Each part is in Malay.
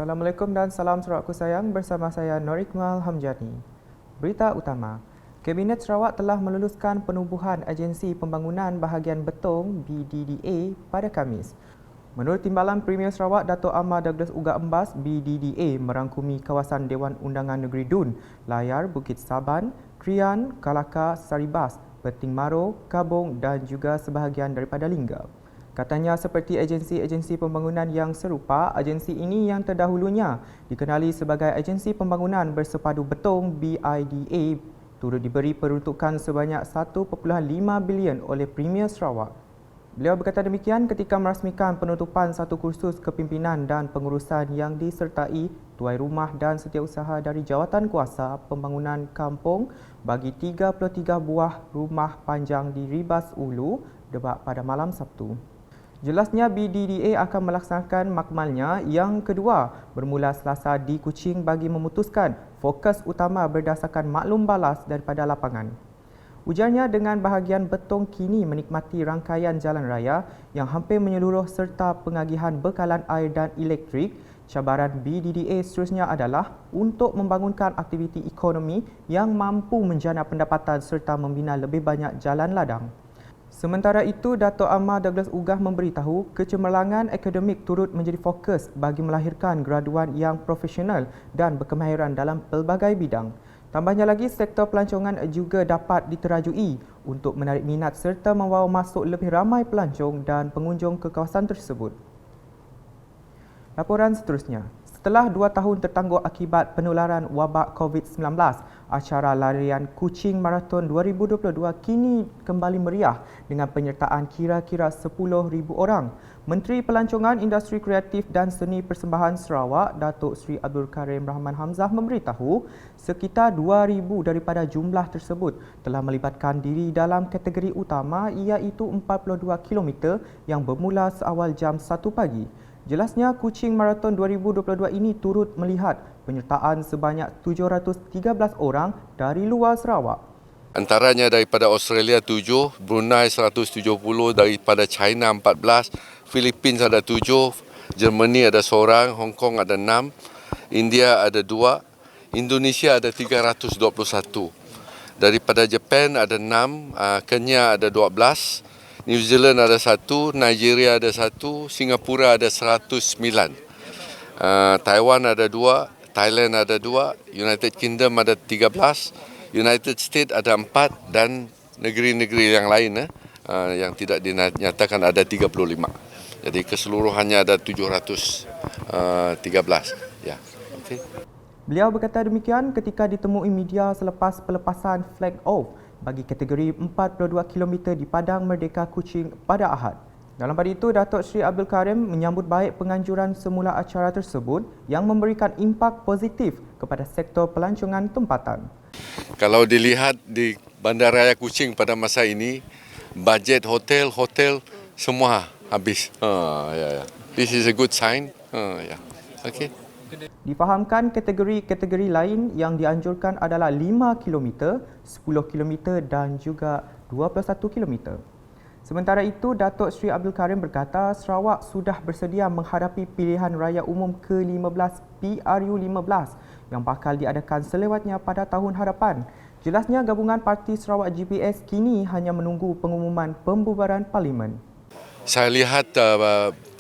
Assalamualaikum dan salam Sarawakku sayang, bersama saya Nur Iqmal Hamjani. Berita utama, Kabinet Sarawak telah meluluskan penubuhan Agensi Pembangunan Bahagian Betong BDDA pada Khamis. Menurut Timbalan Premier Sarawak Dato' Amar Douglas Uga Embas, BDDA merangkumi kawasan Dewan Undangan Negeri Dun, Layar, Bukit Saban, Krian, Kalaka, Saribas, Beting Maro, Kabong dan juga sebahagian daripada Lingga. Katanya seperti agensi-agensi pembangunan yang serupa, agensi ini yang terdahulunya dikenali sebagai Agensi Pembangunan Bersepadu Betong BIDA turut diberi peruntukan sebanyak 1.5 bilion oleh Premier Sarawak. Beliau berkata demikian ketika merasmikan penutupan satu kursus kepimpinan dan pengurusan yang disertai tuai rumah dan setiausaha dari Jawatan Kuasa Pembangunan Kampung bagi 33 buah rumah panjang di Ribas Ulu, Debak pada malam Sabtu. Jelasnya BDDA akan melaksanakan makmalnya yang kedua bermula Selasa di Kuching bagi memutuskan fokus utama berdasarkan maklum balas daripada lapangan. Ujarnya dengan bahagian Betong kini menikmati rangkaian jalan raya yang hampir menyeluruh serta pengagihan bekalan air dan elektrik, cabaran BDDA seterusnya adalah untuk membangunkan aktiviti ekonomi yang mampu menjana pendapatan serta membina lebih banyak jalan ladang. Sementara itu, Dato' Amar Douglas Ugah memberitahu kecemerlangan akademik turut menjadi fokus bagi melahirkan graduan yang profesional dan berkemahiran dalam pelbagai bidang. Tambahnya lagi, sektor pelancongan juga dapat diterajui untuk menarik minat serta membawa masuk lebih ramai pelancong dan pengunjung ke kawasan tersebut. Laporan seterusnya. Setelah 2 tahun tertangguh akibat penularan wabak COVID-19, acara larian Kuching Marathon 2022 kini kembali meriah dengan penyertaan kira-kira 10,000 orang. Menteri Pelancongan, Industri Kreatif dan Seni Persembahan Sarawak, Datuk Seri Abdul Karim Rahman Hamzah memberitahu sekitar 2,000 daripada jumlah tersebut telah melibatkan diri dalam kategori utama iaitu 42 km yang bermula seawal jam 1 pagi. Jelasnya, Kuching Marathon 2022 ini turut melihat penyertaan sebanyak 713 orang dari luar Sarawak. Antaranya daripada Australia 7, Brunei 170, daripada China 14, Philippines ada 7, Germany ada seorang, Hong Kong ada 6, India ada 2, Indonesia ada 321. Daripada Japan ada 6, Kenya ada 12, New Zealand ada 1, Nigeria ada 1, Singapura ada 109, Taiwan ada 2, Thailand ada 2, United Kingdom ada 13, United States ada 4 dan negeri-negeri yang lain yang tidak dinyatakan ada 35. Jadi keseluruhannya ada 713. Ya. Okay. Beliau berkata demikian ketika ditemui media selepas pelepasan flag off bagi kategori 42 km di Padang Merdeka Kuching pada Ahad. Dalam pada itu, Datuk Seri Abdul Karim menyambut baik penganjuran semula acara tersebut yang memberikan impak positif kepada sektor pelancongan tempatan. Kalau dilihat di Bandaraya Kuching pada masa ini, bajet hotel semua habis. This is a good sign. Okay. Difahamkan kategori-kategori lain yang dianjurkan adalah 5 km, 10 km dan juga 21 km. Sementara itu, Datuk Seri Abdul Karim berkata Sarawak sudah bersedia menghadapi pilihan raya umum ke-15 PRU15 yang bakal diadakan selewatnya pada tahun hadapan. Jelasnya, gabungan Parti Sarawak GPS kini hanya menunggu pengumuman pembubaran Parlimen. Saya lihat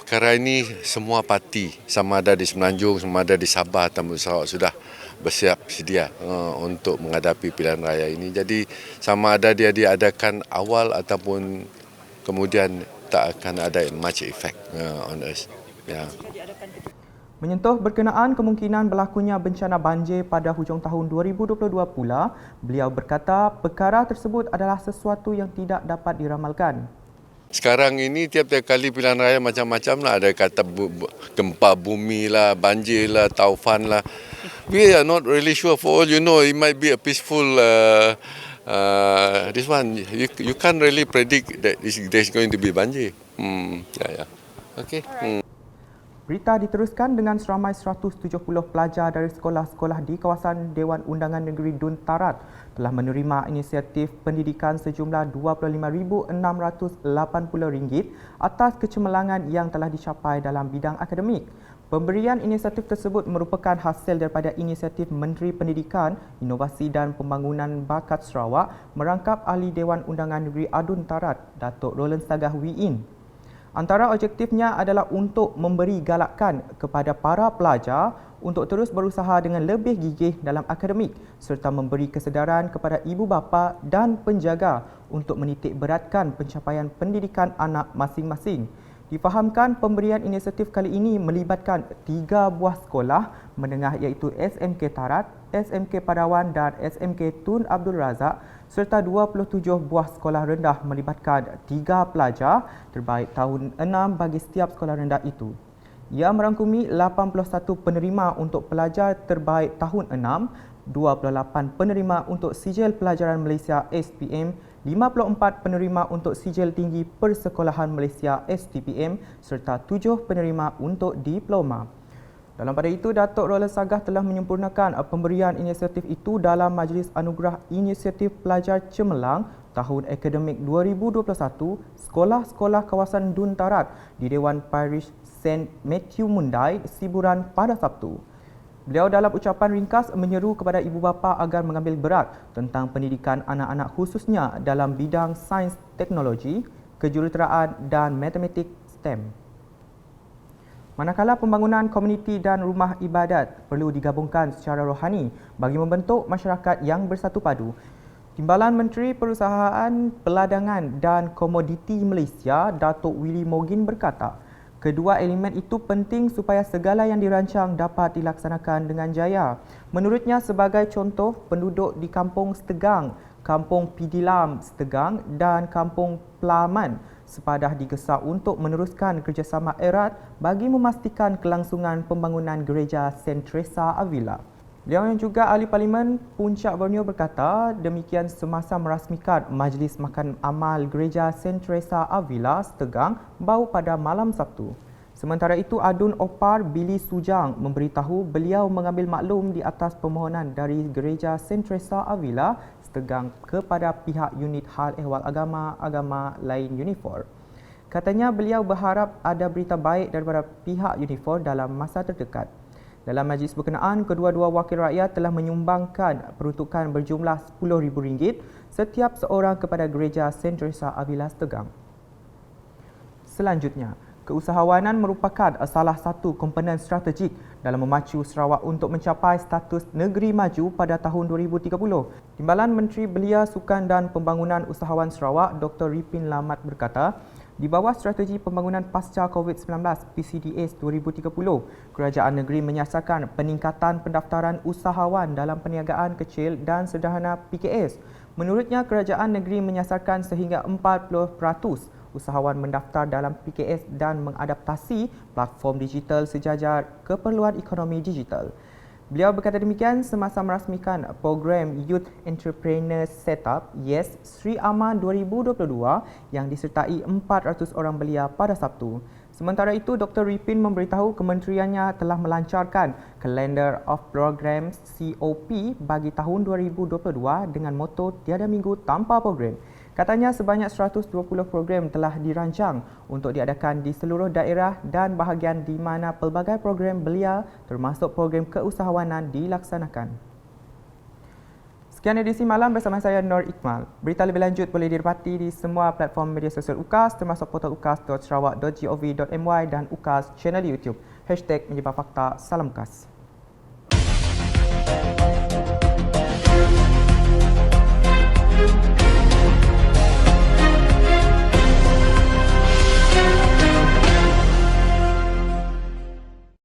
perkara ini semua parti, sama ada di Semenanjung, sama ada di Sabah atau Sarawak sudah bersiap sedia untuk menghadapi pilihan raya ini. Jadi sama ada dia diadakan awal ataupun kemudian tak akan ada much effect on us. Yeah. Menyentuh berkenaan kemungkinan berlakunya bencana banjir pada hujung tahun 2022 pula, beliau berkata perkara tersebut adalah sesuatu yang tidak dapat diramalkan. Sekarang ini tiap-tiap kali pilihan raya macam-macam lah. Ada kata gempa bumi lah, banjir lah, taufan lah. We are not really sure. For all you know, it might be a peaceful this one. You can't really predict that there's going to be banjir. Okay. Berita diteruskan dengan seramai 170 pelajar dari sekolah-sekolah di kawasan Dewan Undangan Negeri Dun Tarat telah menerima inisiatif pendidikan sejumlah RM25,680 atas kecemerlangan yang telah dicapai dalam bidang akademik. Pemberian inisiatif tersebut merupakan hasil daripada inisiatif Menteri Pendidikan, Inovasi dan Pembangunan Bakat Sarawak merangkap Ahli Dewan Undangan Negeri Adun Tarat, Datuk Roland Sagah Wiin. Antara objektifnya adalah untuk memberi galakan kepada para pelajar untuk terus berusaha dengan lebih gigih dalam akademik serta memberi kesedaran kepada ibu bapa dan penjaga untuk menitik beratkan pencapaian pendidikan anak masing-masing. Difahamkan pemberian inisiatif kali ini melibatkan 3 buah sekolah menengah iaitu SMK Tarat, SMK Padawan dan SMK Tun Abdul Razak serta 27 buah sekolah rendah melibatkan 3 pelajar terbaik tahun 6 bagi setiap sekolah rendah itu. Ia merangkumi 81 penerima untuk pelajar terbaik tahun 6, 28 penerima untuk Sijil Pelajaran Malaysia SPM, 54 penerima untuk Sijil Tinggi Persekolahan Malaysia STPM serta 7 penerima untuk diploma. Dalam pada itu, Datuk Roland Sagah telah menyempurnakan pemberian inisiatif itu dalam Majlis Anugerah Inisiatif Pelajar Cemerlang tahun akademik 2021 Sekolah-Sekolah Kawasan Dun Tarat di Dewan Parish St. Matthew Mundai, Siburan pada Sabtu. Beliau dalam ucapan ringkas menyeru kepada ibu bapa agar mengambil berat tentang pendidikan anak-anak khususnya dalam bidang sains teknologi, kejuruteraan dan matematik STEM. Manakala pembangunan komuniti dan rumah ibadat perlu digabungkan secara rohani bagi membentuk masyarakat yang bersatu padu. Timbalan Menteri Perusahaan, Peladangan dan Komoditi Malaysia, Datuk Willy Mogin berkata, kedua elemen itu penting supaya segala yang dirancang dapat dilaksanakan dengan jaya. Menurutnya, sebagai contoh, penduduk di Kampung Setegang, Kampung Pidilam Setegang dan Kampung Pelaman sepadah digesa untuk meneruskan kerjasama erat bagi memastikan kelangsungan pembangunan Gereja Saint Teresa Avila. Beliau yang juga Ahli Parlimen Puncak Borneo berkata demikian semasa merasmikan Majlis Makan Amal Gereja Saint Teresa Avila Setegang baru pada malam Sabtu. Sementara itu, Adun Opar Billy Sujang memberitahu beliau mengambil maklum di atas permohonan dari Gereja Saint Teresa Avila Setegang kepada pihak unit hal ehwal agama lain Unifor. Katanya beliau berharap ada berita baik daripada pihak Unifor dalam masa terdekat. Dalam majlis berkenaan, kedua-dua wakil rakyat telah menyumbangkan peruntukan berjumlah RM10,000 setiap seorang kepada Gereja Saint Teresa Avila Setegang. Selanjutnya, keusahawanan merupakan salah satu komponen strategik dalam memacu Sarawak untuk mencapai status negeri maju pada tahun 2030. Timbalan Menteri Belia, Sukan dan Pembangunan Usahawan Sarawak, Dr. Ripin Lamat berkata, di bawah strategi pembangunan pasca COVID-19 PCDS 2030, kerajaan negeri menyasarkan peningkatan pendaftaran usahawan dalam perniagaan kecil dan sederhana PKS. Menurutnya, kerajaan negeri menyasarkan sehingga 40% usahawan mendaftar dalam PKS dan mengadaptasi platform digital sejajar keperluan ekonomi digital. Beliau berkata demikian semasa merasmikan program Youth Entrepreneur Setup YES Sri Aman 2022 yang disertai 400 orang belia pada Sabtu. Sementara itu, Dr. Ripin memberitahu kementeriannya telah melancarkan Calendar of Programs COP bagi tahun 2022 dengan moto tiada minggu tanpa program. Katanya sebanyak 120 program telah dirancang untuk diadakan di seluruh daerah dan bahagian di mana pelbagai program belia termasuk program keusahawanan dilaksanakan. Sekian edisi malam bersama saya Nur Iqmal. Berita lebih lanjut boleh didapati di semua platform media sosial UKAS termasuk portal ukas.sarawak.gov.my dan UKAS channel YouTube. #Menyebab Fakta. Salam UKAS.